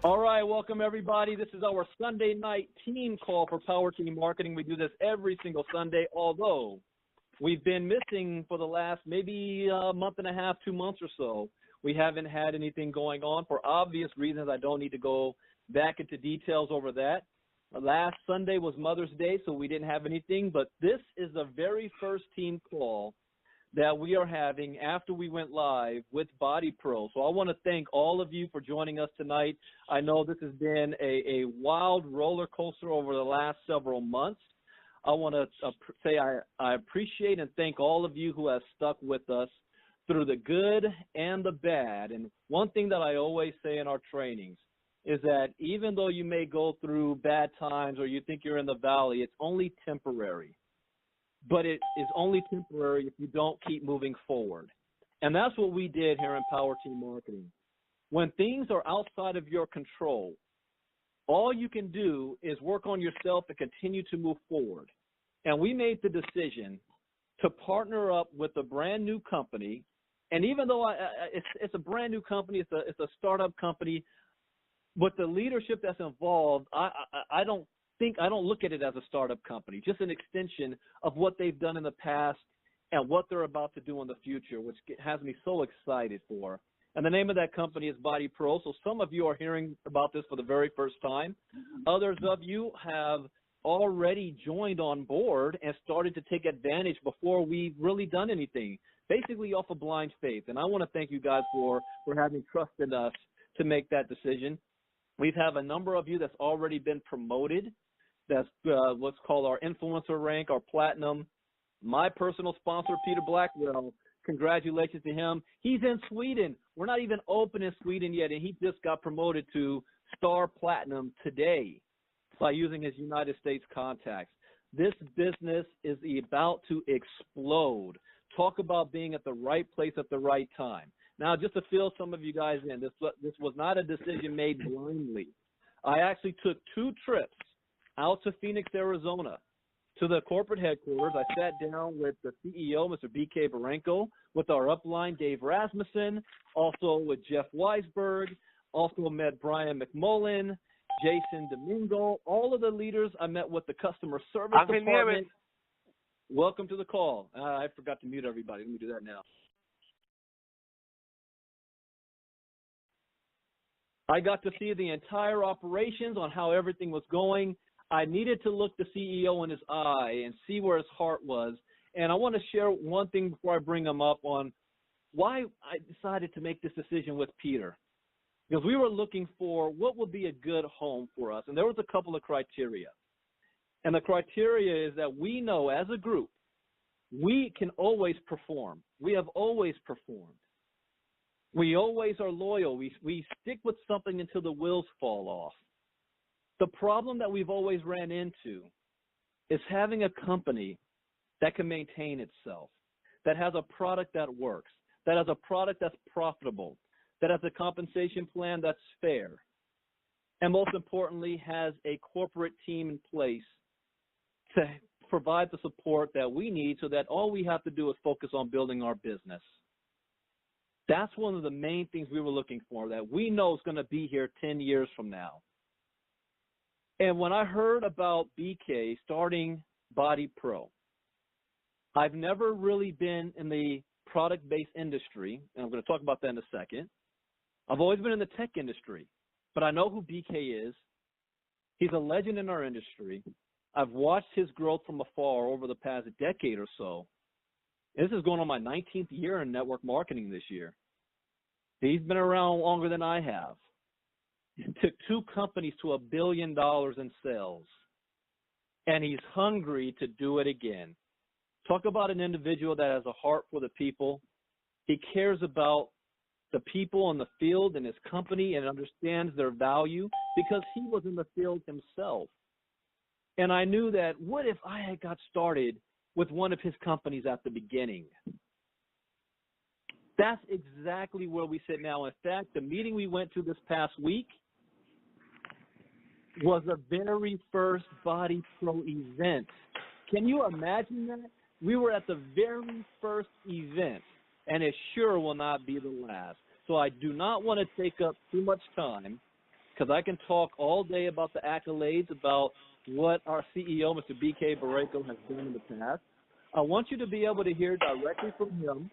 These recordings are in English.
All right, welcome everybody. This is our Sunday night team call for Power Team Marketing. We do this every single Sunday, although we've been missing for the last maybe a month and a half, 2 months or so. We haven't had anything going on for obvious reasons. I don't need to go back into details over that. Last Sunday was Mother's Day, so we didn't have anything, but this is the very first team call that we are having after we went live with Bode Pro. So I want to thank all of you for joining us tonight. I know this has been a wild roller coaster over the last several months. I want to say I appreciate and thank all of you who have stuck with us through the good and the bad. And one thing that I always say in our trainings is that even though you may go through bad times or you think you're in the valley, it's only temporary. But it is only temporary if you don't keep moving forward. And that's what we did here in Power Team Marketing. When things are outside of your control, all you can do is work on yourself and continue to move forward. And we made the decision to partner up with a brand new company. And even though it's a brand new company, it's a startup company, with the leadership that's involved, I don't look at it as a startup company, just an extension of what they've done in the past and what they're about to do in the future, which has me so excited for. And the name of that company is Bode Pro. So some of you are hearing about this for the very first time. Others of you have already joined on board and started to take advantage before we've really done anything, basically off of blind faith. And I want to thank you guys for having trust in us to make that decision. We've had a number of you that's already been promoted. That's what's called our influencer rank, our platinum. My personal sponsor, Peter Blackwell, congratulations to him. He's in Sweden. We're not even open in Sweden yet, and he just got promoted to Star Platinum today by using his United States contacts. This business is about to explode. Talk about being at the right place at the right time. Now, just to fill some of you guys in, this was not a decision made blindly. I actually took 2 trips out to Phoenix, Arizona, to the corporate headquarters. I sat down with the CEO, Mr. BK Boreyko, with our upline, Dave Rasmussen, also with Jeff Weisberg, also met Brian McMullen, Jason Domingo, all of the leaders. I met with the customer service department. Welcome to the call. I forgot to mute everybody. Let me do that now. I got to see the entire operations on how everything was going. I needed to look the CEO in his eye and see where his heart was. And I want to share one thing before I bring him up on why I decided to make this decision with Peter. Because we were looking for what would be a good home for us. And there was a couple of criteria. And the criteria is that we know as a group, we can always perform. We have always performed. We always are loyal. We stick with something until the wheels fall off. The problem that we've always ran into is having a company that can maintain itself, that has a product that works, that has a product that's profitable, that has a compensation plan that's fair, and most importantly, has a corporate team in place to provide the support that we need so that all we have to do is focus on building our business. That's one of the main things we were looking for, that we know is going to be here 10 years from now. And when I heard about BK starting Bode Pro, I've never really been in the product-based industry, and I'm going to talk about that in a second. I've always been in the tech industry, but I know who BK is. He's a legend in our industry. I've watched his growth from afar over the past decade or so. This is going on my 19th year in network marketing this year. He's been around longer than I have. It took 2 companies to $1 billion in sales, and he's hungry to do it again. Talk about an individual that has a heart for the people. He cares about the people in the field and his company and understands their value because he was in the field himself. And I knew that what if I had got started with one of his companies at the beginning? That's exactly where we sit now. In fact, the meeting we went to this past week was the very first Bode Pro event. Can you imagine that? We were at the very first event, and it sure will not be the last. So I do not want to take up too much time. because I can talk all day about the accolades, about what our CEO, Mr. BK Boreyko, has done in the past. I want you to be able to hear directly from him,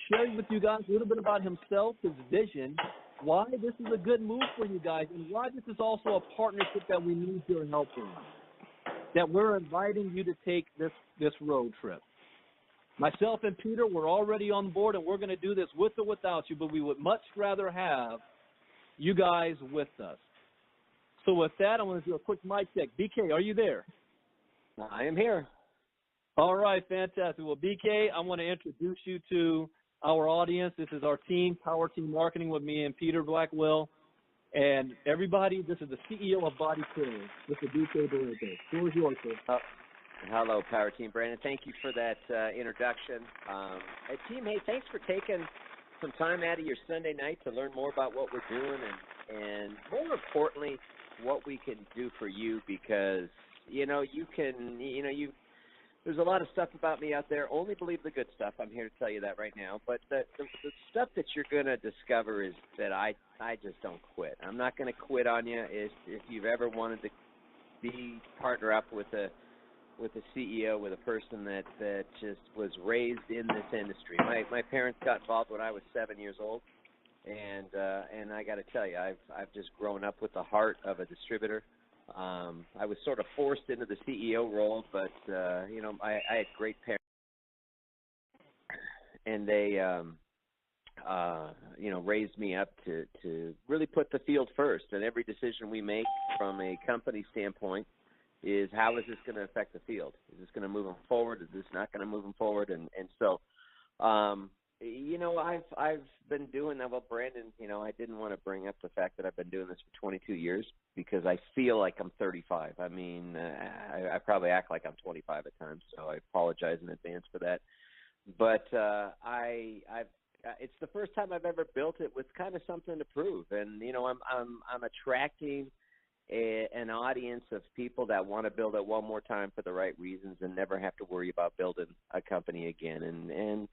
share with you guys a little bit about himself, his vision, why this is a good move for you guys, and why this is also a partnership that we need your help in, that we're inviting you to take this road trip. Myself and Peter, we're already on board, and we're going to do this with or without you, but we would much rather have you guys with us. So with that, I'm going to do a quick mic check. BK, are you there? I am here. All right, fantastic. Well, BK, I want to introduce you to our audience. This is our team, Power Team Marketing, with me and Peter Blackwell. And everybody, this is the CEO of Bode Pro, Mr. BK Boreyko. The floor is yours, sir. Hello, Power Team. Brandon, thank you for that introduction. Team, hey, thanks for taking some time out of your Sunday night to learn more about what we're doing and more importantly, what we can do for you, because, there's a lot of stuff about me out there. Only believe the good stuff. I'm here to tell you that right now. But the stuff that you're going to discover is that I just don't quit. I'm not going to quit on you. If you've ever wanted to partner up with a CEO, with a person that just was raised in this industry. My parents got involved when I was 7 years old, and I got to tell you, I've just grown up with the heart of a distributor. I was sort of forced into the CEO role, but I had great parents, and they raised me up to really put the field first. And every decision we make from a company standpoint is, how is this going to affect the field? Is this going to move them forward? Is this not going to move them forward? And so, I've been doing that. Well, Brandon, I didn't want to bring up the fact that I've been doing this for 22 years because I feel like I'm 35. I mean, I probably act like I'm 25 at times, so I apologize in advance for that. But it's the first time I've ever built it with kind of something to prove, and I'm attracting an audience of people that want to build it one more time for the right reasons and never have to worry about building a company again. And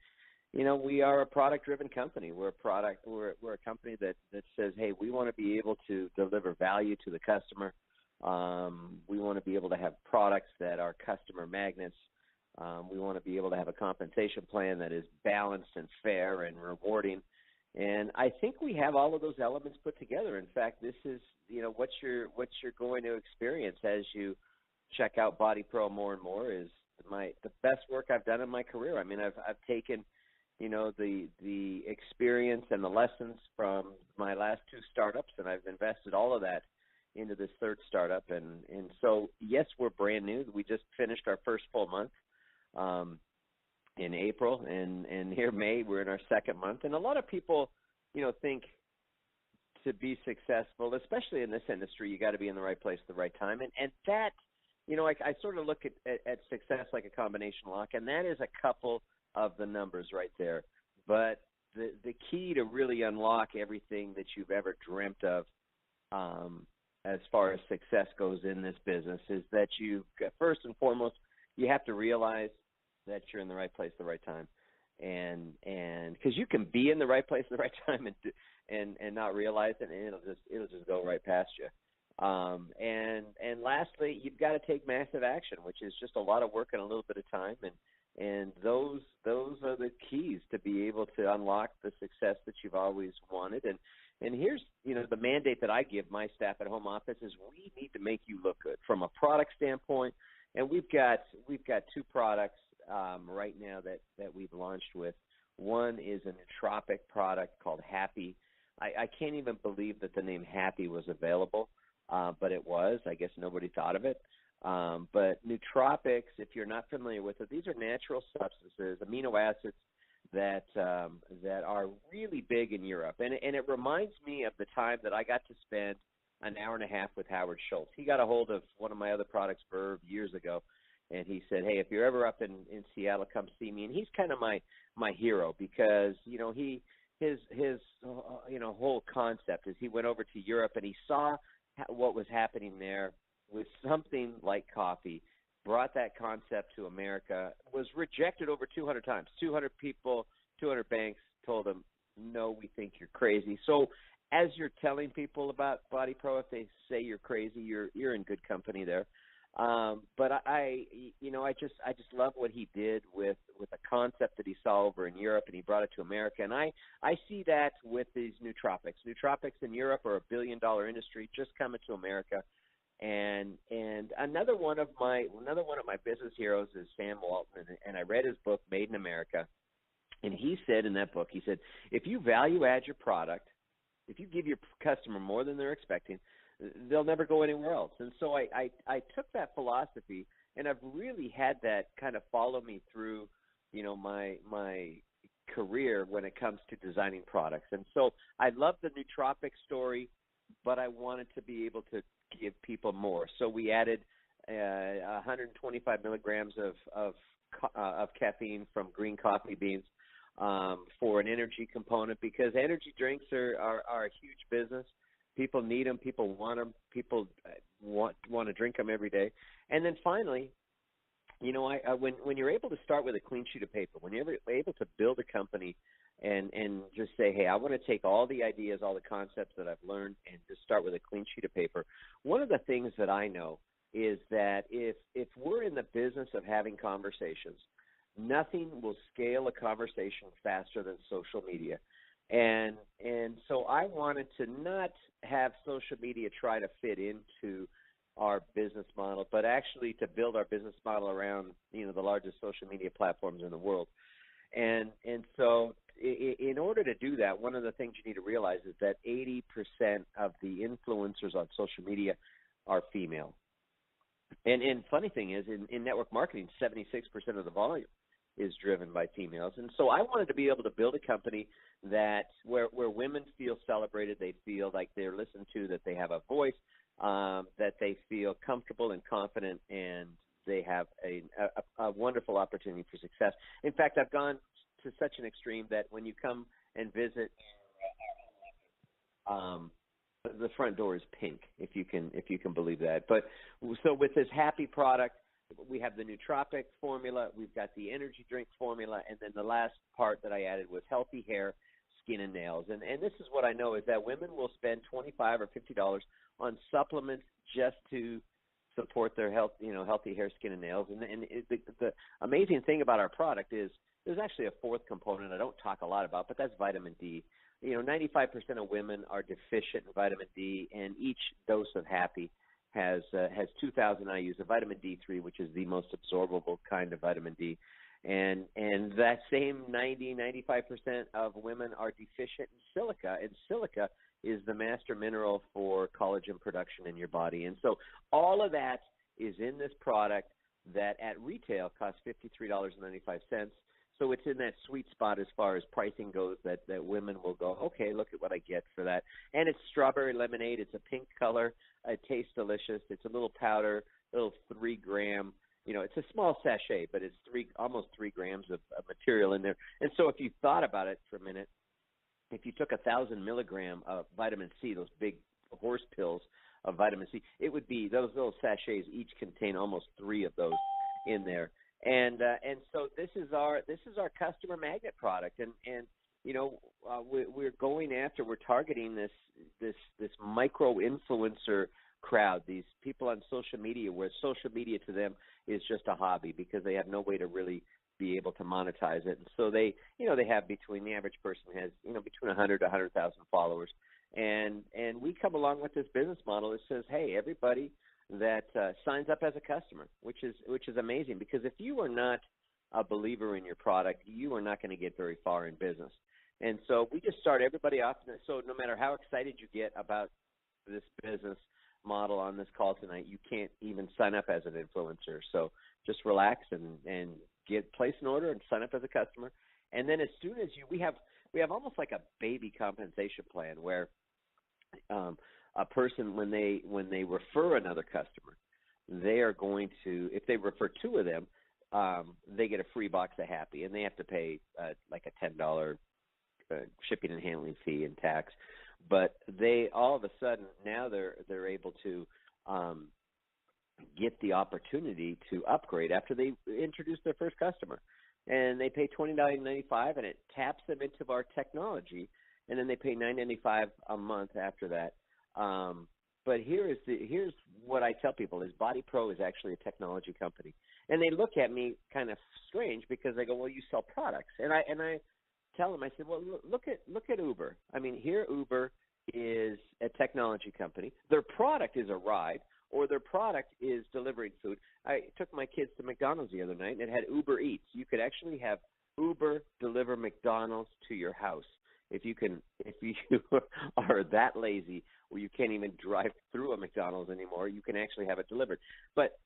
we are a product-driven company. We're a company that says, hey, we want to be able to deliver value to the customer. We want to be able to have products that are customer magnets. We want to be able to have a compensation plan that is balanced and fair and rewarding. And I think we have all of those elements put together. In fact, this is what you're going to experience as you check out Bode Pro more and more is the best work I've done in my career. I mean, I've taken the experience and the lessons from my last two startups, and I've invested all of that into this third startup. And so, yes, we're brand new. We just finished our first full month in April, and here May, we're in our second month. And a lot of people, think to be successful, especially in this industry, you got to be in the right place at the right time. And that, I sort of look at success like a combination lock, and that is a couple of the numbers right there. But the key to really unlock everything that you've ever dreamt of as far as success goes in this business is that you, first and foremost, you have to realize that you're in the right place at the right time. And because you can be in the right place at the right time and not realize it, and it'll just go right past you. And lastly, you've got to take massive action, which is just a lot of work and a little bit of time. And those are the keys to be able to unlock the success that you've always wanted. And here's, the mandate that I give my staff at home office is we need to make you look good from a product standpoint. And we've got two products right now that we've launched with. One is a nootropic product called Happy. I can't even believe that the name Happy was available, but it was. I guess nobody thought of it. But nootropics, if you're not familiar with it, these are natural substances, amino acids that are really big in Europe. And it reminds me of the time that I got to spend an hour and a half with Howard Schultz. He got a hold of one of my other products, Verve, years ago, and he said, hey, if you're ever up in Seattle, come see me. And he's kind of my hero because, his whole concept is he went over to Europe and he saw what was happening there with something like coffee, brought that concept to America, was rejected over 200 times. 200 people, 200 banks told him, no, we think you're crazy. So as you're telling people about Bode Pro, if they say you're crazy, you're in good company there. But I just love what he did with a concept that he saw over in Europe, and he brought it to America. And I see that with these nootropics. Nootropics in Europe are $1 billion industry, just coming to America. And another one of my business heroes is Sam Walton, and I read his book, Made in America. And he said in that book, he said, if you value add your product, if you give your customer more than they're expecting, they'll never go anywhere else. And so I took that philosophy, and I've really had that kind of follow me through, my career when it comes to designing products. And so I love the nootropic story, but I wanted to be able to give people more. So we added 125 milligrams of caffeine from green coffee beans for an energy component, because energy drinks are a huge business. People need them. People want them. People want to drink them every day. And then finally, when you're able to start with a clean sheet of paper, when you're able to build a company and just say, hey, I want to take all the ideas, all the concepts that I've learned, and just start with a clean sheet of paper. One of the things that I know is that if we're in the business of having conversations, nothing will scale a conversation faster than social media. And so I wanted to not have social media try to fit into our business model, but actually to build our business model around, the largest social media platforms in the world. And so in order to do that, one of the things you need to realize is that 80% of the influencers on social media are female. And funny thing is, in network marketing, 76% of the volume is driven by females. And so I wanted to be able to build a company that where women feel celebrated, they feel like they're listened to, that they have a voice, that they feel comfortable and confident, and they have a wonderful opportunity for success. In fact, I've gone to such an extreme that when you come and visit, the front door is pink, if you can believe that. But so with this happy product, we have the nootropic formula, we've got the energy drink formula, and then the last part that I added was healthy hair, skin, and nails. And this is what I know is that women will spend $25 or $50 on supplements just to support their health, healthy hair, skin, and nails. And the amazing thing about our product is there's actually a fourth component I don't talk a lot about, but that's vitamin D. 95% of women are deficient in vitamin D, and each dose of Happy has 2,000 IUs of vitamin D3, which is the most absorbable kind of vitamin D. And that same 95% of women are deficient in silica, and silica is the master mineral for collagen production in your body. And so all of that is in this product that at retail costs $53.95. So it's in that sweet spot as far as pricing goes that women will go, okay, look at what I get for that. And it's strawberry lemonade. It's a pink color. It tastes delicious. It's a little powder, little 3 gram. It's a small sachet, but it's almost 3 grams of material in there. And so if you thought about it for a minute, if you took 1,000 milligram of vitamin C, those big horse pills of vitamin C, it would be those little sachets each contain almost 3 of those in there. And so this is our customer magnet product, and we're targeting this micro influencer crowd, these people on social media, where social media to them is just a hobby because they have no way to really be able to monetize it. And so the average person has between 100 to 100,000 followers, and we come along with this business model that says, hey, everybody that signs up as a customer, which is amazing, because if you are not a believer in your product, you are not going to get very far in business. And so we just start everybody off. So no matter how excited you get about this business model on this call tonight, you can't even sign up as an influencer. So just relax and place an order and sign up as a customer. And then as soon as we have almost like a baby compensation plan where a person, when they refer another customer, they are going to, if they refer 2 of them, they get a free box of Happy, and they have to pay like a $10 shipping and handling fee and tax. But they all of a sudden now they're able to get the opportunity to upgrade after they introduce their first customer, and they pay $29.95, and it taps them into our technology. and then they pay $9.95 a month after that. But here's what I tell people is Bode Pro is actually a technology company, and they look at me kind of strange because they go, well, you sell products, and I tell them, I said, well, look at Uber. I mean, here Uber is a technology company. Their product is a ride, or their product is delivering food. I took my kids to McDonald's the other night, and it had Uber Eats. You could actually have Uber deliver McDonald's to your house. If you are that lazy where you can't even drive through a McDonald's anymore, you can actually have it delivered. But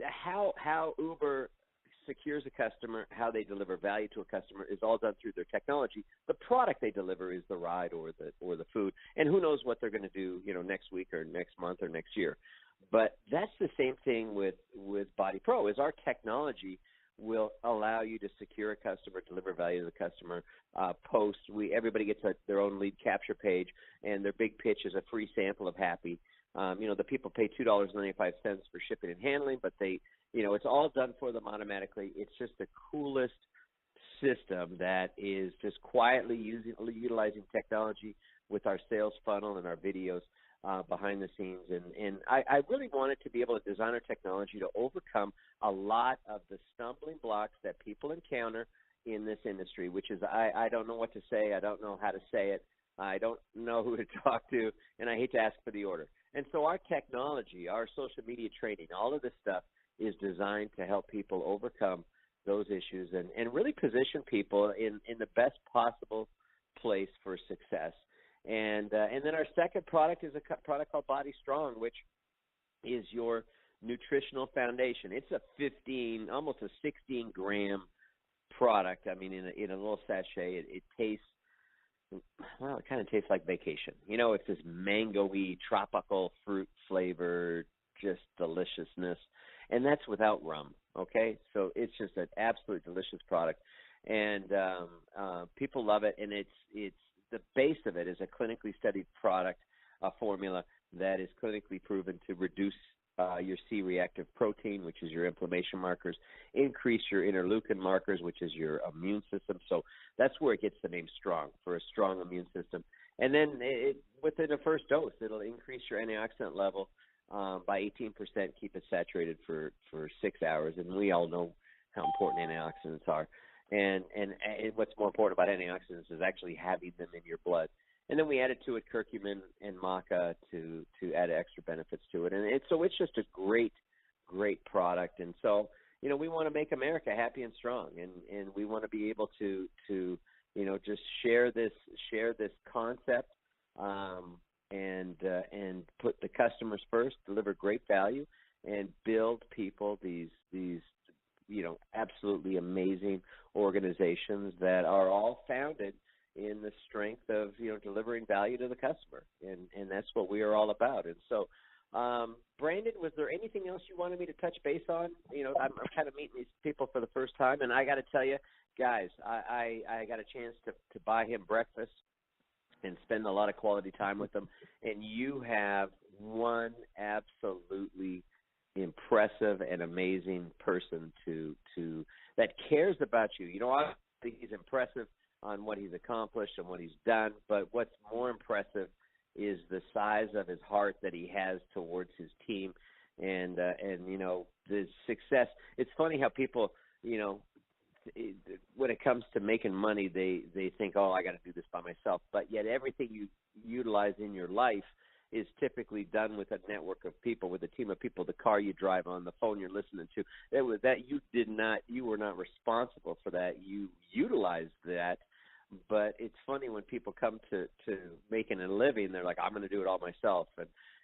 how Uber secures a customer, how they deliver value to a customer is all done through their technology. The product they deliver is the ride or the food, and who knows what they're going to do, next week or next month or next year. But that's the same thing with Bode Pro. Is our technology will allow you to secure a customer, deliver value to the customer, post. Everybody gets their own lead capture page, and their big pitch is a free sample of Happy. The people pay $2.95 for shipping and handling, but it's all done for them automatically. It's just the coolest system that is just quietly utilizing technology with our sales funnel and our videos behind the scenes. And I really wanted to be able to design our technology to overcome a lot of the stumbling blocks that people encounter in this industry, which is I don't know what to say. I don't know how to say it. I don't know who to talk to, and I hate to ask for the order. And so our technology, our social media training, all of this stuff is designed to help people overcome those issues and really position people in the best possible place for success. And then our second product is a product called Body Strong, which is your nutritional foundation. It's a almost a 16-gram product. I mean, in a little sachet, it tastes, well, it kind of tastes like vacation. It's this mango-y, tropical fruit flavored, just deliciousness, and that's without rum. Okay, so it's just an absolutely delicious product, and people love it. And it's the base of it is a clinically studied product, a formula that is clinically proven to reduce your C-reactive protein, which is your inflammation markers, increase your interleukin markers, which is your immune system. So that's where it gets the name Strong, for a strong immune system. And then within the first dose, it'll increase your antioxidant level by 18%, keep it saturated for 6 hours. And we all know how important antioxidants are. And what's more important about antioxidants is actually having them in your blood. And then we added to it curcumin and maca to add extra benefits to it. And so it's just a great, great product. And so, we want to make America happy and strong. And we want to be able to just share this concept and put the customers first, deliver great value, and build people these absolutely amazing organizations that are all founded in the strength of, delivering value to the customer. And that's what we are all about. And so, Brandon, was there anything else you wanted me to touch base on? I'm kind of meeting these people for the first time, and I got to tell you, guys, I got a chance to buy him breakfast and spend a lot of quality time with him. And you have one absolutely impressive and amazing person that cares about you. I think he's impressive on what he's accomplished and what he's done, but what's more impressive is the size of his heart that he has towards his team and the success. It's funny how people, when it comes to making money, they think, oh, I got to do this by myself. But yet everything you utilize in your life is typically done with a network of people, with a team of people, the car you drive on, the phone you're listening to. You were not responsible for that. You utilized that. But it's funny when people come to making a living, they're like, I'm going to do it all myself.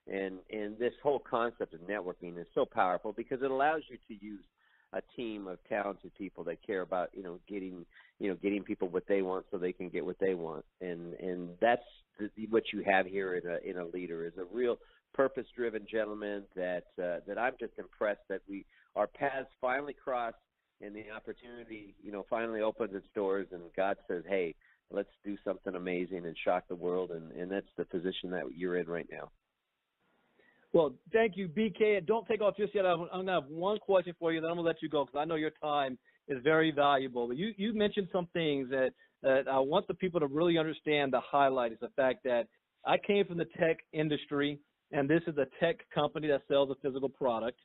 And this whole concept of networking is so powerful because it allows you to use a team of talented people that care about, getting people what they want so they can get what they want. And that's what you have here in a leader, is a real purpose-driven gentleman that I'm just impressed that our paths finally crossed and the opportunity, finally opens its doors and God says, hey, let's do something amazing and shock the world. And that's the position that you're in right now. Well, thank you, BK. And don't take off just yet. I'm going to have one question for you, then I'm going to let you go because I know your time is very valuable. But you mentioned some things that I want the people to really understand. The highlight is the fact that I came from the tech industry, and this is a tech company that sells a physical product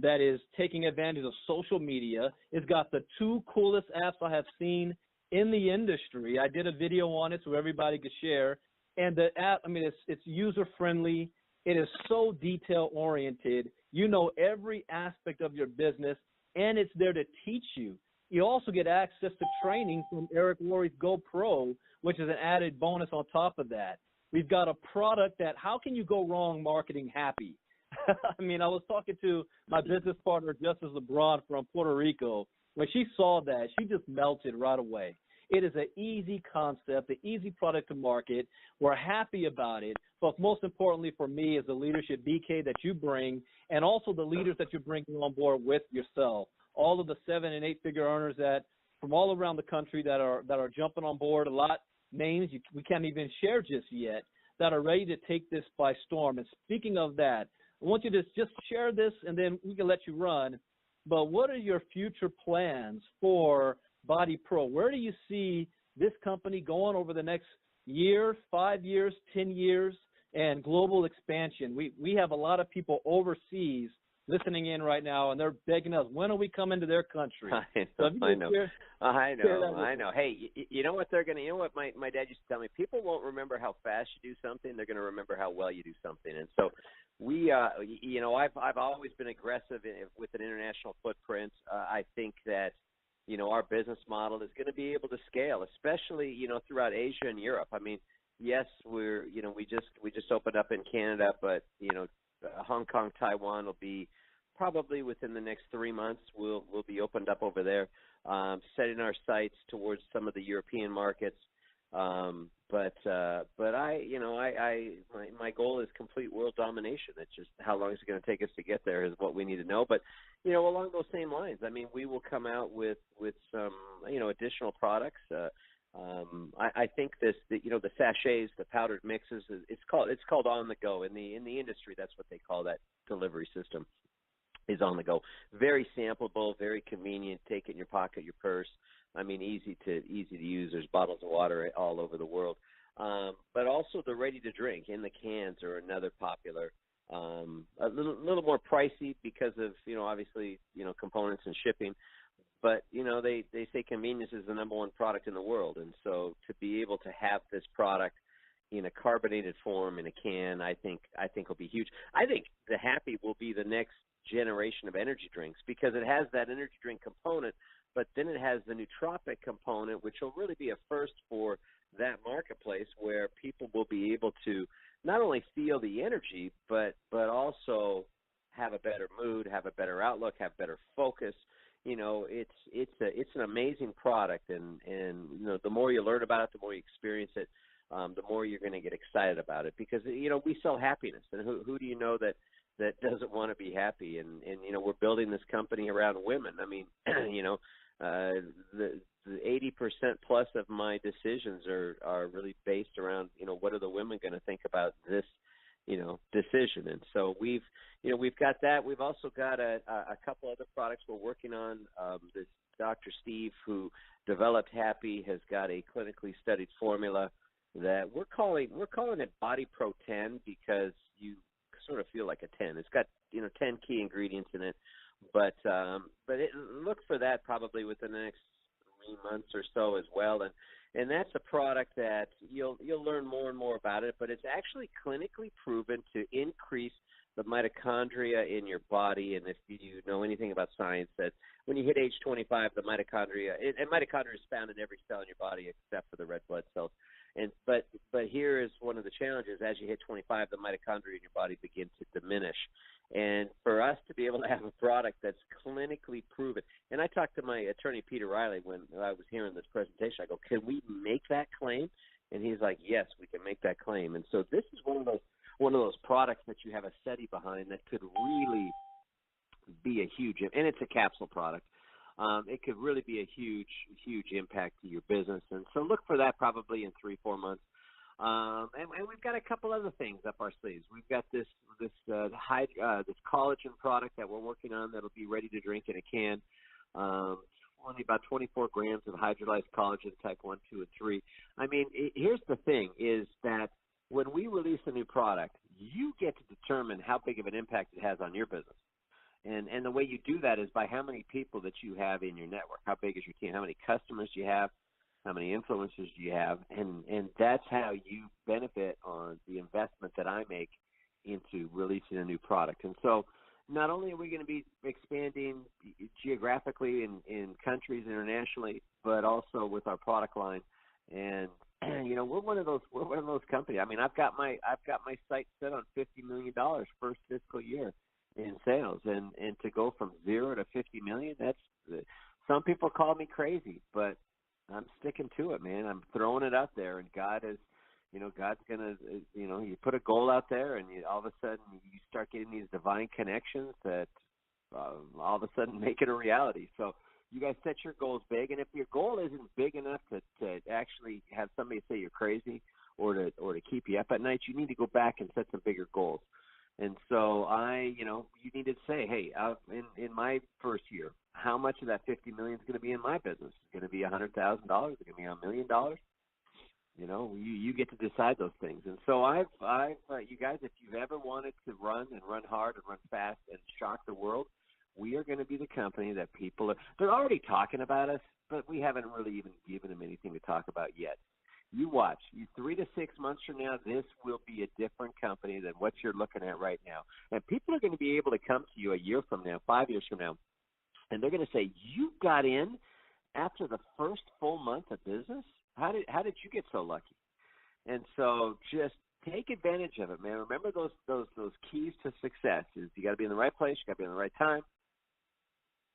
that is taking advantage of social media. It's got the 2 coolest apps I have seen in the industry. I did a video on it so everybody could share. And the app, I mean, it's user-friendly. It is so detail-oriented. You know every aspect of your business, and it's there to teach you. You also get access to training from Eric Worre's Bode Pro, which is an added bonus on top of that. We've got a product that, how can you go wrong marketing happy? I mean, I was talking to my business partner, Justice LeBron from Puerto Rico. When she saw that, she just melted right away. It is an easy concept, an easy product to market. We're happy about it. But most importantly for me is the leadership, BK, that you bring, and also the leaders that you're bringing on board with yourself. All of the 7- and 8-figure earners that from all around the country that are jumping on board. A lot names we can't even share just yet that are ready to take this by storm. And speaking of that, I want you to just share this, and then we can let you run. But what are your future plans for Bode Pro? Where do you see this company going over the next year, 5 years, 10 years, and global expansion? We have a lot of people overseas listening in right now, and they're begging us, when are we coming to their country? I know. Hey, you know what they're going to, you know what my dad used to tell me, people won't remember how fast you do something, they're going to remember how well you do something. And so we, you know, I've always been aggressive with an international footprint. I think that, you know, our business model is going to be able to scale, especially, you know, throughout Asia and Europe. I mean, yes, we're, you know, we just opened up in Canada, but, you know, Hong Kong, Taiwan will be probably within the next 3 months. We'll be opened up over there, setting our sights towards some of the European markets. But I, you know, my goal is complete world domination. It's just how long is it going to take us to get there is what we need to know. But, you know, along those same lines, I mean, we will come out with some, you know, additional products. I think you know, the sachets, the powdered mixes, it's called on the go in the industry. That's what they call that delivery system, is on the go. Very sampleable, very convenient. Take it in your pocket, your purse. I mean, easy to use. There's bottles of water all over the world. But also the ready to drink in the cans are another popular. A little more pricey because of, you know, obviously, you know, components and shipping. But, you know, they say convenience is the number 1 product in the world. And so to be able to have this product in a carbonated form in a can, I think will be huge. I think the Happy will be the next generation of energy drinks because it has that energy drink component, but then it has the nootropic component, which will really be a first for that marketplace where people will be able to not only feel the energy, but also have a better mood, have a better outlook, have better focus. You know, it's an amazing product, and you know, the more you learn about it, the more you experience it, the more you're going to get excited about it because, you know, we sell happiness, and who do you know that doesn't want to be happy? And you know, we're building this company around women. I mean, you know, the 80% plus of my decisions are really based around, you know, what are the women going to think about this, you know, decision. And so we've got that. We've also got a couple other products we're working on. This Dr. Steve, who developed Happy, has got a clinically studied formula that we're calling it Bode Pro 10 because you sort of feel like a 10. It's got, you know, 10 key ingredients in it, but look for that probably within the next 3 months or so as well. And that's a product that you'll learn more and more about it, but it's actually clinically proven to increase the mitochondria in your body. And if you know anything about science, that when you hit age 25, the mitochondria, and mitochondria is found in every cell in your body except for the red blood cells. But here is one of the challenges. As you hit 25, the mitochondria in your body begin to diminish. And for us to be able to have a product that's clinically proven, and I talked to my attorney, Peter Riley, when I was hearing this presentation. I go, can we make that claim? And he's like, yes, we can make that claim. And so this is one of those products that you have a SETI behind that could really be a huge, and it's a capsule product. It could really be a huge impact to your business. And so look for that probably in 3-4 months. And we've got a couple other things up our sleeves. We've got this collagen product that we're working on that'll be ready to drink in a can. only about 24 grams of hydrolyzed collagen type 1, 2, and 3. I mean, here's the thing is that when we release a new product, you get to determine how big of an impact it has on your business. And the way you do that is by how many people that you have in your network. How big is your team? How many customers do you have? How many influencers do you have? And that's how you benefit on the investment that I make into releasing a new product. And so not only are we going to be expanding geographically in countries internationally, but also with our product line. And you know, we're one of those companies. I mean, I've got my sight set on $50 million first fiscal year in sales, and to go from 0 to 50 million, that's some people call me crazy, but I'm sticking to it, man. I'm throwing it out there, and God is, you know, God's gonna, you know, you put a goal out there, and all of a sudden you start getting these divine connections that all of a sudden make it a reality. So you guys set your goals big, and if your goal isn't big enough to actually have somebody say you're crazy or to keep you up at night, you need to go back and set some bigger goals. And so you need to say, hey, in my first year, how much of that 50 million is going to be in my business? Is it going to be $100,000? Is it going to be $1 million? You know, you get to decide those things. And so you guys, if you've ever wanted to run hard and run fast and shock the world, we are going to be the company that they're already talking about us, but we haven't really even given them anything to talk about yet. You watch. 3 to 6 months from now, this will be a different company than what you're looking at right now. And people are going to be able to come to you a year from now, 5 years from now, and they're going to say, you got in after the first full month of business? How did you get so lucky? And so just take advantage of it, man. Remember those keys to success is you got to be in the right place, you got to be in the right time.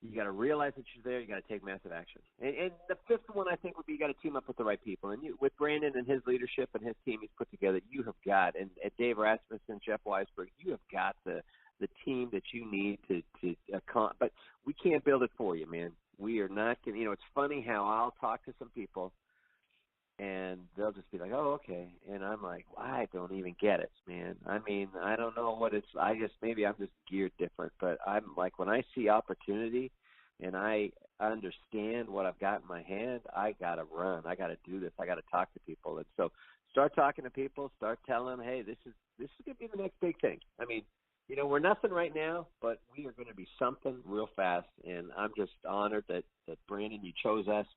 You got to realize that you're there. You got to take massive action. And the fifth one, I think, would be you got to team up with the right people. And with Brandon and his leadership and his team he's put together, you have got, and Dave Rasmussen, Jeff Weisberg, you have got the team that you need to but we can't build it for you, man. We are not going to, it's funny how I'll talk to some people and they'll just be like, oh, okay. And I'm like, well, I don't even get it, man. I mean, I don't know what maybe I'm just geared different, but I'm like, when I see opportunity and I understand what I've got in my hand, I got to run. I got to do this. I got to talk to people. And so start talking to people, start telling them, hey, this is going to be the next big thing. I mean, we're nothing right now, but we are going to be something real fast. And I'm just honored that Brandon, you chose us.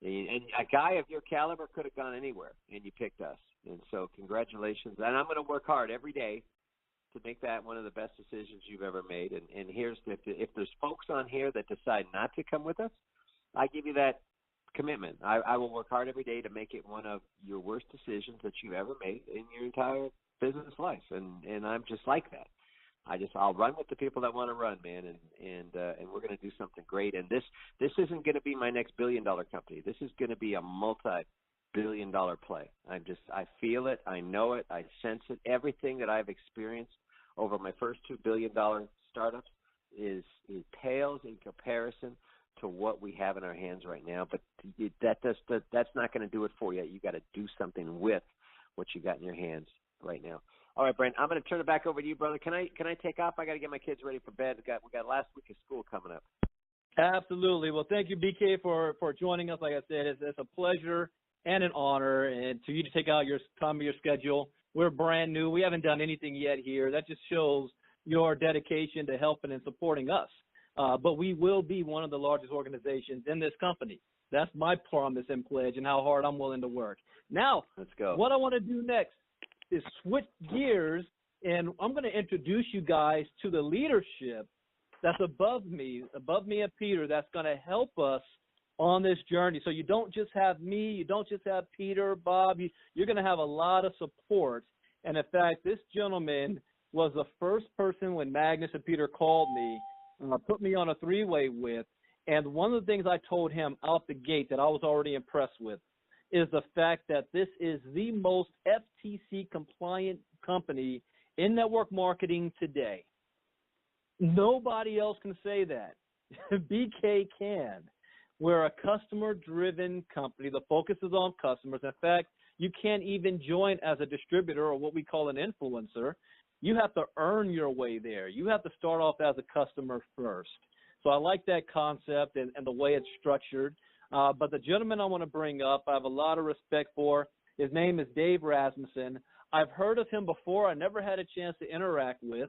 And a guy of your caliber could have gone anywhere, and you picked us. And so congratulations. And I'm going to work hard every day to make that one of the best decisions you've ever made. And here's if there's folks on here that decide not to come with us, I give you that commitment. I will work hard every day to make it one of your worst decisions that you've ever made in your entire business life. And I'm just like that. I'll run with the people that want to run, man, and we're going to do something great. And this isn't going to be my next billion-dollar company. This is going to be a multi-billion-dollar play. I feel it, I know it, I sense it. Everything that I've experienced over my first $2 billion startups it pales in comparison to what we have in our hands right now. But that's not going to do it for you. You got to do something with what you got in your hands right now. All right, Brent, I'm going to turn it back over to you, brother. Can I take off? I got to get my kids ready for bed. We got last week of school coming up. Absolutely. Well, thank you, BK, for joining us. Like I said, it's a pleasure and an honor, and to you to take out your time of your schedule. We're brand new. We haven't done anything yet here. That just shows your dedication to helping and supporting us. But we will be one of the largest organizations in this company. That's my promise and pledge and how hard I'm willing to work. Now, let's go. What I want to do next is switch gears, and I'm going to introduce you guys to the leadership that's above me and Peter, that's going to help us on this journey. So you don't just have me, you don't just have Peter, Bob, you're going to have a lot of support. And in fact, this gentleman was the first person when Magnus and Peter called me, put me on a three-way with, and one of the things I told him out the gate that I was already impressed with is the fact that this is the most FTC compliant company in network marketing today. Nobody else can say that. BK can. We're a customer-driven company. The focus is on customers. In fact, you can't even join as a distributor or what we call an influencer. You have to earn your way there. You have to start off as a customer first. So I like that concept and the way it's structured. But the gentleman I want to bring up, I have a lot of respect for. His name is Dave Rasmussen. I've heard of him before. I never had a chance to interact with.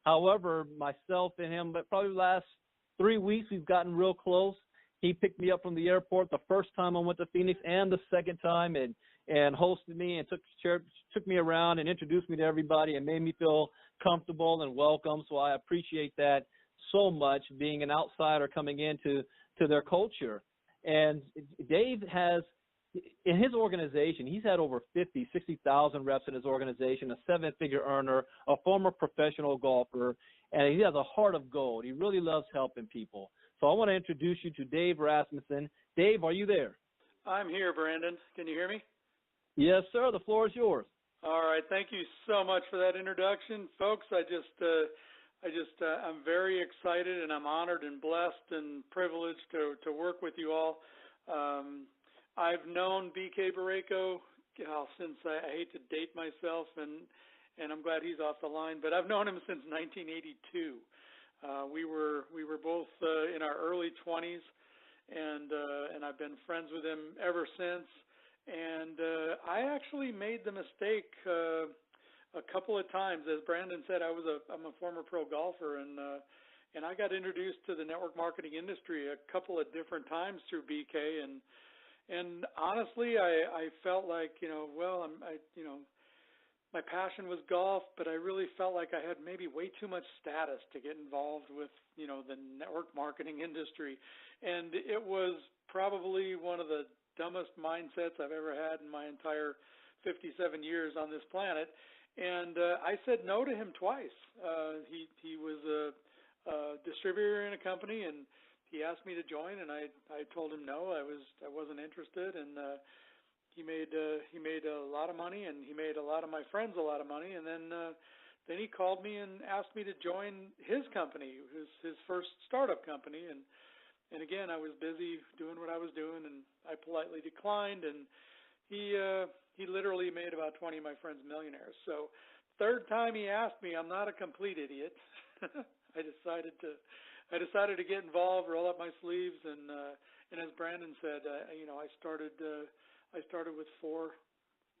However, myself and him, but probably the last 3 weeks, we've gotten real close. He picked me up from the airport the first time I went to Phoenix and the second time and hosted me and took me around and introduced me to everybody and made me feel comfortable and welcome. So I appreciate that so much, being an outsider coming into their culture. And Dave has, in his organization, he's had over 60,000 reps in his organization, a 7-figure earner, a former professional golfer, and he has a heart of gold. He really loves helping people. So I want to introduce you to Dave Rasmussen. Dave, are you there? I'm here, Brandon. Can you hear me? Yes, sir. The floor is yours. All right. Thank you so much for that introduction, folks. I'm very excited, and I'm honored and blessed and privileged to work with you all. I've known BK Boreyko since, I hate to date myself, and I'm glad he's off the line, but I've known him since 1982. We were both in our early 20s, and I've been friends with him ever since. And I actually made the mistake a couple of times. As Brandon said, I'm a former pro golfer, and I got introduced to the network marketing industry a couple of different times through BK, and honestly, I felt like, my passion was golf, but I really felt like I had maybe way too much status to get involved with, the network marketing industry. And it was probably one of the dumbest mindsets I've ever had in my entire 57 years on this planet. And I said no to him twice. He was a distributor in a company, and he asked me to join, and I told him no, I wasn't interested. And he made a lot of money, and he made a lot of my friends a lot of money. And then he called me and asked me to join his company, his first startup company. And again, I was busy doing what I was doing, and I politely declined. And he literally made about 20 of my friends millionaires. So third time he asked me, I'm not a complete idiot. I decided to get involved, roll up my sleeves, and as Brandon said, I started with 4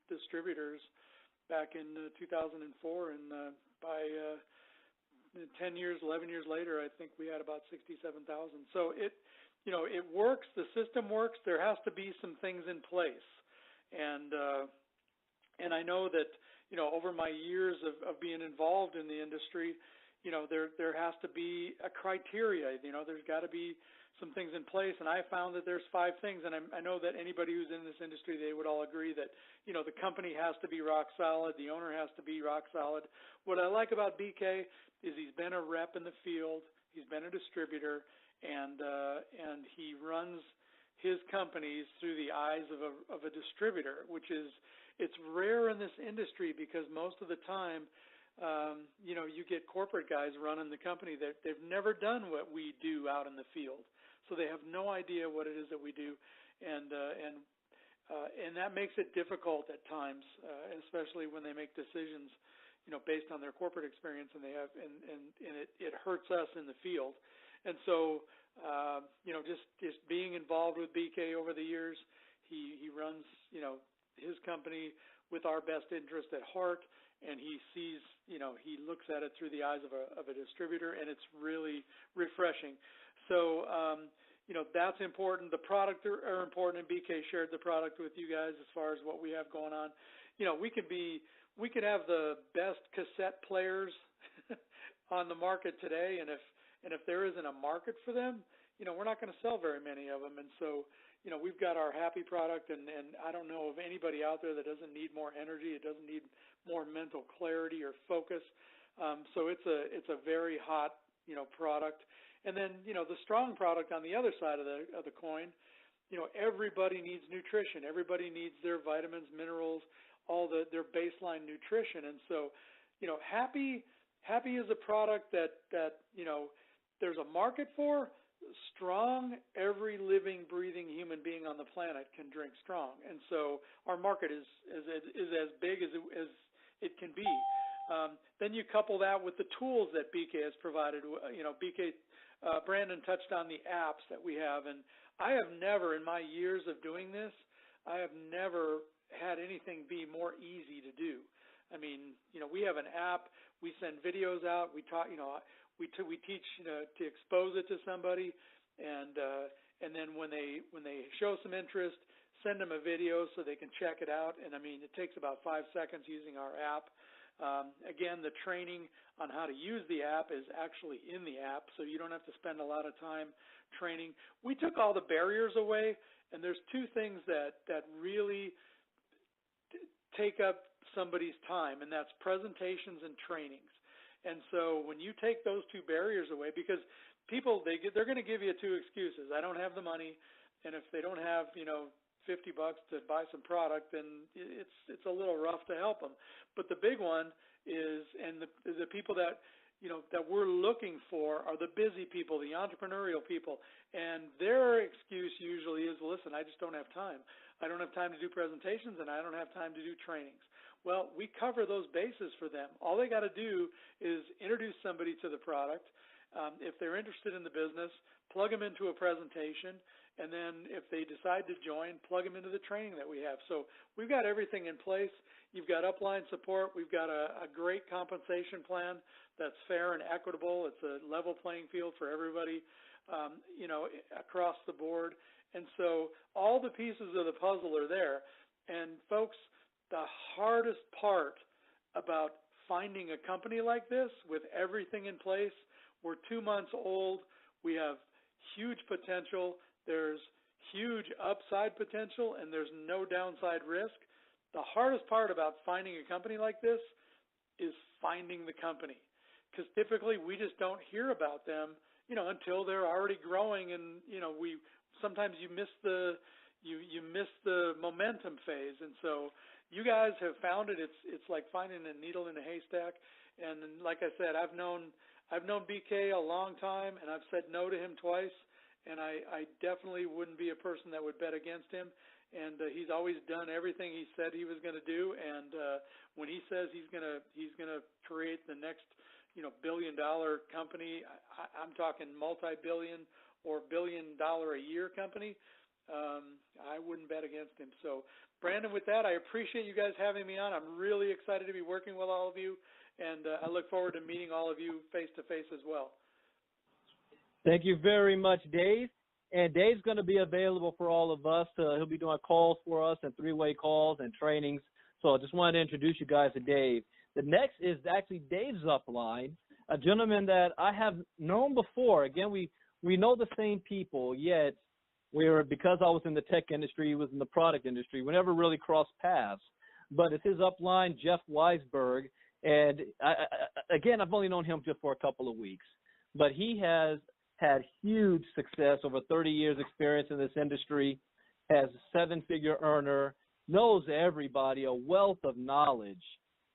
distributors back in 2004, and by 10 years, 11 years later, I think we had about 67,000. So it works. The system works. There has to be some things in place, and I know that over my years of being involved in the industry, there has to be a criteria. There's got to be some things in place, and I found that there's 5 things, and I know that anybody who's in this industry, they would all agree that, the company has to be rock solid, the owner has to be rock solid. What I like about BK is he's been a rep in the field, he's been a distributor, and he runs his companies through the eyes of a distributor, which is, it's rare in this industry because most of the time, you get corporate guys running the company that they've never done what we do out in the field, so they have no idea what it is that we do, and that makes it difficult at times, especially when they make decisions, based on their corporate experience, and it hurts us in the field. And so, just being involved with BK over the years, he runs, his company with our best interest at heart. And he sees, he looks at it through the eyes of a distributor, and it's really refreshing. So, that's important. The product are important, and BK shared the product with you guys as far as what we have going on. We could have the best cassette players on the market today, and if there isn't a market for them, we're not going to sell very many of them. And so, we've got our happy product, and I don't know of anybody out there that doesn't need more energy. It doesn't need more mental clarity or focus. So it's a very hot, product. And then, the strong product on the other side of the coin, everybody needs nutrition. Everybody needs their vitamins, minerals, all their baseline nutrition. And so, happy is a product that there's a market for. Strong, every living, breathing human being on the planet can drink strong, and so our market is as big as it can be. Then you couple that with the tools that BK has provided. BK Brandon touched on the apps that we have, and I have never, in my years of doing this, I have never had anything be more easy to do. I mean, we have an app. We send videos out. We talk, we teach, to expose it to somebody, and then when they show some interest, send them a video so they can check it out. And I mean, it takes about 5 seconds using our app. Again, the training on how to use the app is actually in the app, so you don't have to spend a lot of time training. We took all the barriers away, and there's two things that really take up somebody's time, and that's presentations and trainings. And so when you take those two barriers away, because people, they're going to give you two excuses. I don't have the money, and if they don't have, $50 to buy some product, then it's a little rough to help them. But the big one is, and the people that that we're looking for are the busy people, the entrepreneurial people, and their excuse usually is, listen, I just don't have time. I don't have time to do presentations, and I don't have time to do trainings. Well, we cover those bases for them. All they got to do is introduce somebody to the product. If they're interested in the business, plug them into a presentation, and then if they decide to join, plug them into the training that we have. So we've got everything in place. You've got upline support. We've got a great compensation plan that's fair and equitable. It's a level playing field for everybody, across the board. And so all the pieces of the puzzle are there. And folks, the hardest part about finding a company like this with everything in place, we're 2 months old. We have huge potential. There's huge upside potential, and there's no downside risk. The hardest part about finding a company like this is finding the company, because typically we just don't hear about them, until they're already growing, and sometimes you miss the momentum phase. And so you guys have found it. It's like finding a needle in a haystack. And like I said, I've known BK a long time, and I've said no to him twice, and I definitely wouldn't be a person that would bet against him. And he's always done everything he said he was going to do. And when he says he's going to create the next billion-dollar company, I'm talking multi-billion or billion-dollar-a-year company, I wouldn't bet against him. So, Brandon, with that, I appreciate you guys having me on. I'm really excited to be working with all of you, and I look forward to meeting all of you face-to-face as well. Thank you very much, Dave. And Dave's going to be available for all of us. He'll be doing calls for us and three-way calls and trainings. So I just wanted to introduce you guys to Dave. The next is actually Dave's upline, a gentleman that I have known before. Again, we know the same people, yet because I was in the tech industry, he was in the product industry, we never really crossed paths. But it's his upline, Jeff Weisberg. And again, I've only known him just for a couple of weeks. But he has had huge success, over 30 years experience in this industry, has a 7-figure earner, knows everybody, a wealth of knowledge.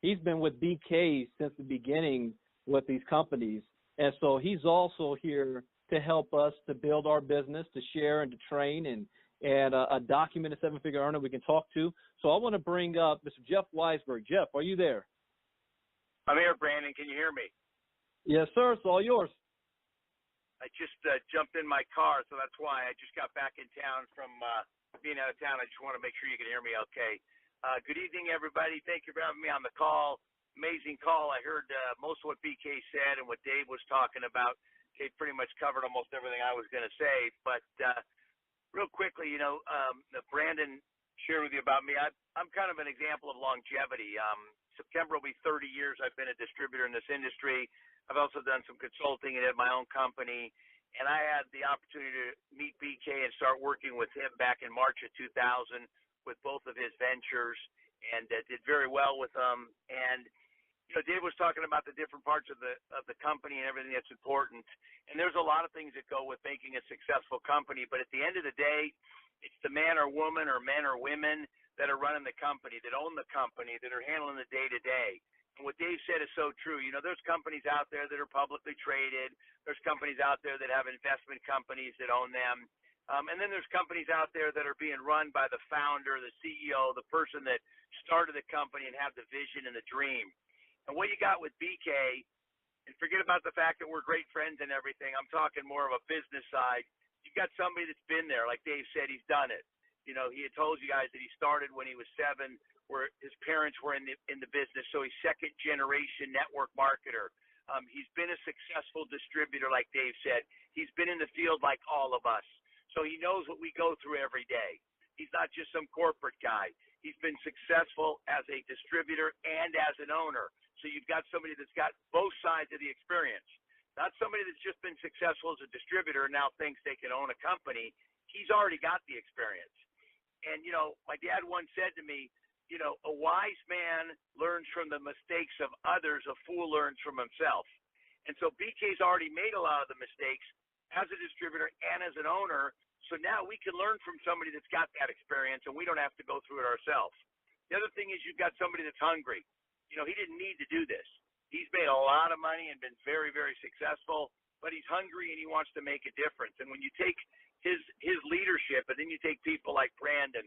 He's been with BK since the beginning with these companies. And so he's also here to help us to build our business, to share and to train, and a documented 7-figure earner we can talk to. So I want to bring up Mr. Jeff Weisberg. Jeff, are you there? I'm here, Brandon. Can you hear me? Yes, sir. It's all yours. I just jumped in my car, so that's why. I just got back in town from being out of town. I just want to make sure you can hear me okay. Good evening, everybody. Thank you for having me on the call. Amazing call. I heard most of what BK said and what Dave was talking about. Dave pretty much covered almost everything I was going to say. But real quickly, Brandon shared with you about me. I'm kind of an example of longevity. September will be 30 years I've been a distributor in this industry. I've also done some consulting and had my own company. And I had the opportunity to meet BK and start working with him back in March of 2000 with both of his ventures, and did very well with them. And Dave was talking about the different parts of the company and everything that's important. And there's a lot of things that go with making a successful company. But at the end of the day, it's the man or woman or men or women that are running the company, that own the company, that are handling the day-to-day. And what Dave said is so true. There's companies out there that are publicly traded. There's companies out there that have investment companies that own them. And then there's companies out there that are being run by the founder, the CEO, the person that started the company and have the vision and the dream. And what you got with BK And forget about the fact that we're great friends and everything. I'm talking more of a business side. You've got somebody that's been there. Like Dave said, he's done it. You know, he had told you guys that he started when he was 7, where his parents were in the business, so he's second-generation network marketer. He's been a successful distributor, like Dave said. He's been in the field like all of us, so he knows what we go through every day. He's not just some corporate guy. He's been successful as a distributor and as an owner. So you've got somebody that's got both sides of the experience. Not somebody that's just been successful as a distributor and now thinks they can own a company. He's already got the experience. And, you know, my dad once said to me, you know, a wise man learns from the mistakes of others. A fool learns from himself. And so BK's already made a lot of the mistakes as a distributor and as an owner. So now we can learn from somebody that's got that experience, and we don't have to go through it ourselves. The other thing is you've got somebody that's hungry. You know, he didn't need to do this. He's made a lot of money and been very, very successful, but he's hungry and he wants to make a difference. And when you take his leadership, and then you take people like Brandon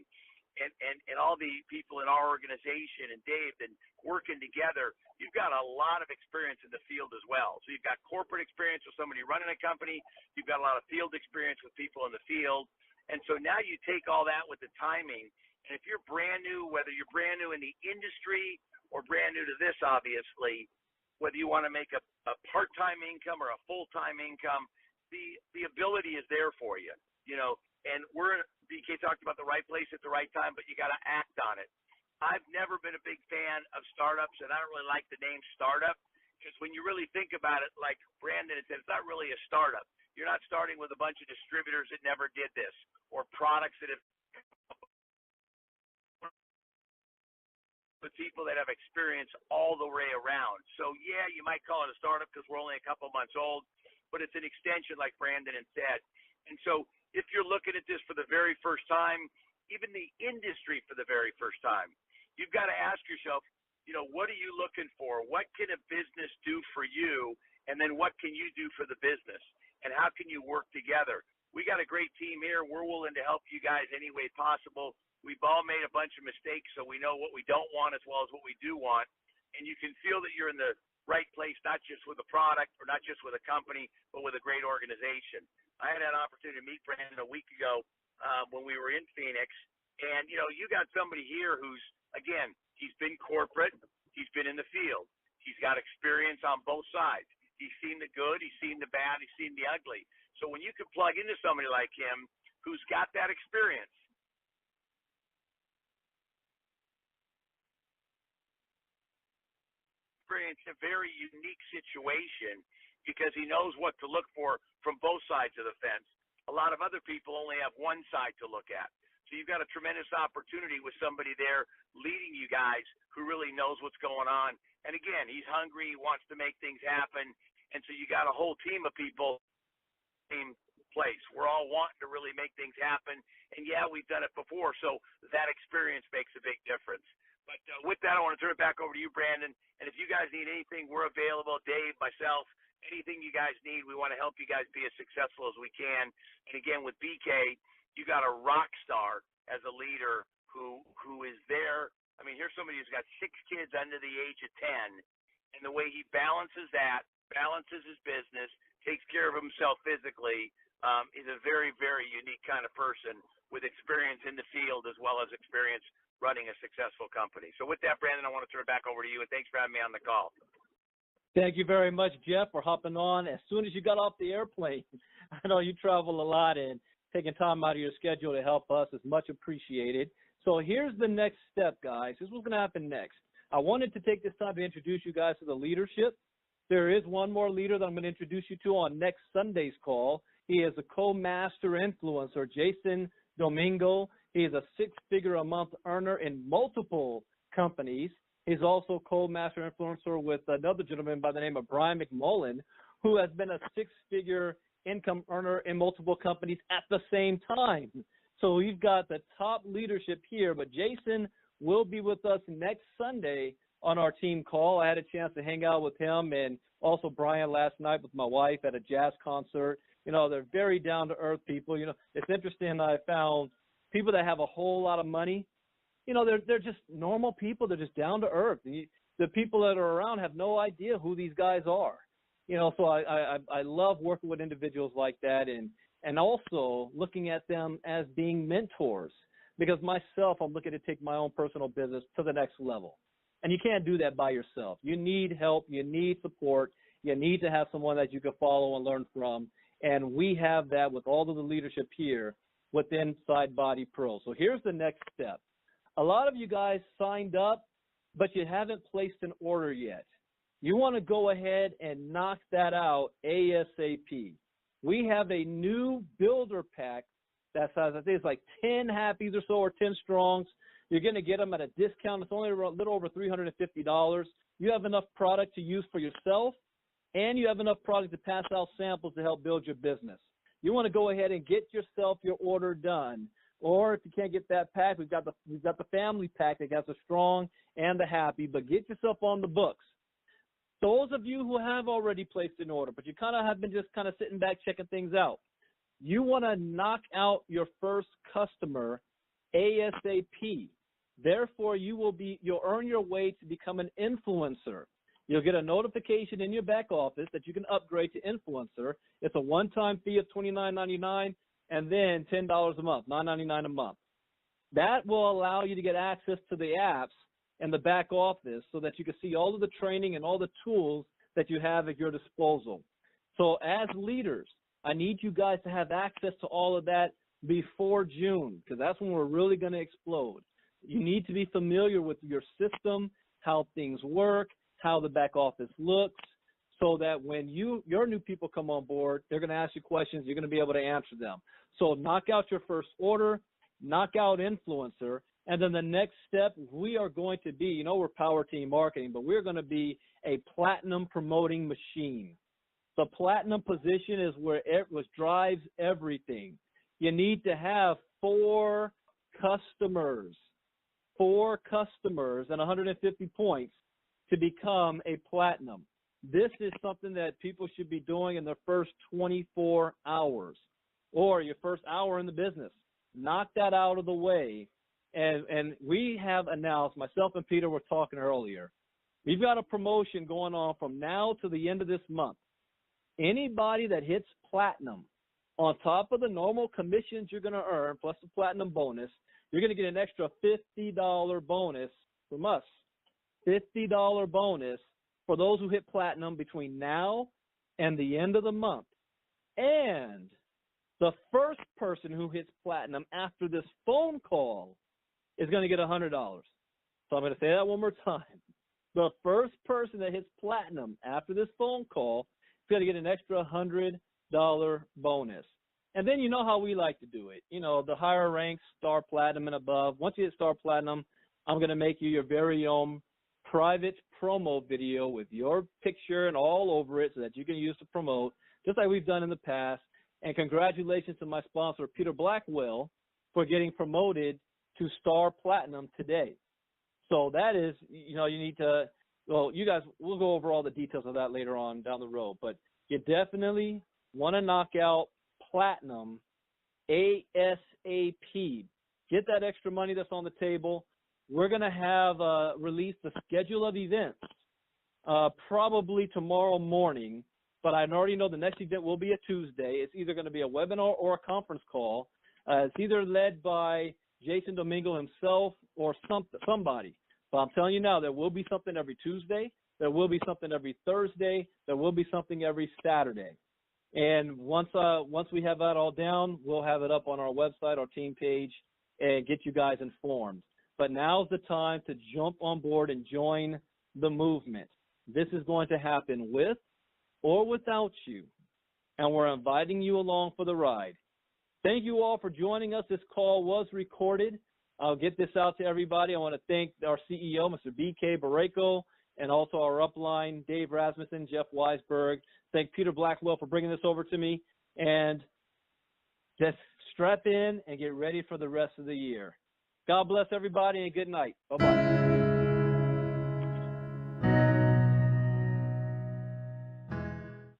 and all the people in our organization and Dave and working together, you've got a lot of experience in the field as well. So you've got corporate experience with somebody running a company. You've got a lot of field experience with people in the field. And so now you take all that with the timing. And if you're brand new, whether you're brand new in the industry or brand new to this, obviously, whether you want to make a part-time income or a full-time income, the ability is there for you, you know. And BK talked about the right place at the right time, but you got to act on it. I've never been a big fan of startups, and I don't really like the name startup, because when you really think about it, like Brandon had said, it's not really a startup. You're not starting with a bunch of distributors that never did this or products that have with people that have experience all the way around. So, yeah, you might call it a startup because we're only a couple months old, but it's an extension, like Brandon had said. And so if you're looking at this for the very first time, even the industry for the very first time, you've got to ask yourself, you know, what are you looking for? What can a business do for you? And then what can you do for the business? And how can you work together? We got a great team here. We're willing to help you guys any way possible. We've all made a bunch of mistakes, so we know what we don't want as well as what we do want. And you can feel that you're in the right place, not just with a product or not just with a company, but with a great organization. I had an opportunity to meet Brandon a week ago when we were in Phoenix. And, you know, you got somebody here who's, again, he's been corporate. He's been in the field. He's got experience on both sides. He's seen the good. He's seen the bad. He's seen the ugly. So when you can plug into somebody like him who's got that experience, a very unique situation, because he knows what to look for from both sides of the fence. A lot of other people only have one side to look at. So you've got a tremendous opportunity with somebody there leading you guys who really knows what's going on. And again, he's hungry, he wants to make things happen. And so you got a whole team of people in the same place. We're all wanting to really make things happen. And yeah, we've done it before. So that experience makes a big difference. But with that, I want to turn it back over to you, Brandon. And if you guys need anything, we're available. Dave, myself, anything you guys need, we want to help you guys be as successful as we can. And again, with BK, you got a rock star as a leader who is there. I mean, here's somebody who's got 6 kids under the age of 10, and the way he balances that, balances his business, takes care of himself physically, is a very, very unique kind of person with experience in the field as well as experience running a successful company. So with that, Brandon, I want to turn it back over to you, and thanks for having me on the call. Thank you very much, Jeff, for hopping on as soon as you got off the airplane. I know you travel a lot, and taking time out of your schedule to help us is much appreciated. So here's the next step, guys. Here's what's going to happen next. I wanted to take this time to introduce you guys to the leadership. There is one more leader that I'm going to introduce you to on next Sunday's call. He is a co-master influencer, Jason Domingo. He is a 6-figure-a-month earner in multiple companies. He's also co-master influencer with another gentleman by the name of Brian McMullen, who has been a 6-figure income earner in multiple companies at the same time. So we've got the top leadership here, but Jason will be with us next Sunday on our team call. I had a chance to hang out with him and also Brian last night with my wife at a jazz concert. You know, they're very down-to-earth people. You know, it's interesting, I found people that have a whole lot of money, you know, they're just normal people. They're just down to earth. The people that are around have no idea who these guys are. So I love working with individuals like that, and also looking at them as being mentors, because myself, I'm looking to take my own personal business to the next level. And you can't do that by yourself. You need help. You need support. You need to have someone that you can follow and learn from. And we have that with all of the leadership here within Bode Pro. So here's the next step. A lot of you guys signed up, but you haven't placed an order yet. You want to go ahead and knock that out ASAP. We have a new builder pack that says, I think it's like 10 happies or so, or 10 strongs. You're going to get them at a discount. It's only a little over $350. You have enough product to use for yourself, and you have enough product to pass out samples to help build your business. You want to go ahead and get yourself your order done. Or if you can't get that pack, we've got the family pack that has the strong and the happy, but get yourself on the books. Those of you who have already placed an order, but you kind of have been just kind of sitting back checking things out, you want to knock out your first customer ASAP. Therefore, you'll earn your way to become an influencer. You'll get a notification in your back office that you can upgrade to influencer. It's a one-time fee of $29.99 and then $10 a month, $9.99 a month. That will allow you to get access to the apps and the back office so that you can see all of the training and all the tools that you have at your disposal. So as leaders, I need you guys to have access to all of that before June, because that's when we're really going to explode. You need to be familiar with your system, how things work, how the back office looks, so that when your new people come on board, they're going to ask you questions, you're going to be able to answer them. So knock out your first order, knock out influencer, and then the next step, we are going to be, we're Power Team Marketing, but we're going to be a platinum promoting machine. The platinum position is where it drives everything. You need to have 4 customers and 150 points to become a platinum. This is something that people should be doing in their first 24 hours or your first hour in the business. Knock that out of the way. And we have announced, myself and Peter were talking earlier, we've got a promotion going on from now to the end of this month. Anybody that hits platinum, on top of the normal commissions you're going to earn, plus the platinum bonus, you're going to get an extra $50 bonus from us. $50 bonus for those who hit platinum between now and the end of the month. And the first person who hits platinum after this phone call is going to get $100. So I'm going to say that one more time. The first person that hits platinum after this phone call is going to get an extra $100 bonus. And then you know how we like to do it. The higher ranks, star platinum and above. Once you hit star platinum, I'm going to make you your very own private promo video with your picture and all over it so that you can use to promote, just like we've done in the past. And congratulations to my sponsor, Peter Blackwell, for getting promoted to Star Platinum today. So that is, you need to, you guys, we'll go over all the details of that later on down the road. But you definitely want to knock out Platinum ASAP. Get that extra money that's on the table. We're going to have released the schedule of events probably tomorrow morning, but I already know the next event will be a Tuesday. It's either going to be a webinar or a conference call. It's either led by Jason Domingo himself or somebody. But I'm telling you now, there will be something every Tuesday. There will be something every Thursday. There will be something every Saturday. And once we have that all down, we'll have it up on our website, our team page, and get you guys informed. But now's the time to jump on board and join the movement. This is going to happen with or without you, and we're inviting you along for the ride. Thank you all for joining us. This call was recorded. I'll get this out to everybody. I want to thank our CEO, Mr. BK Boreyko, and also our upline, Dave Rasmussen, Jeff Weisberg. Thank Peter Blackwell for bringing this over to me. And just strap in and get ready for the rest of the year. God bless everybody and good night. Bye-bye.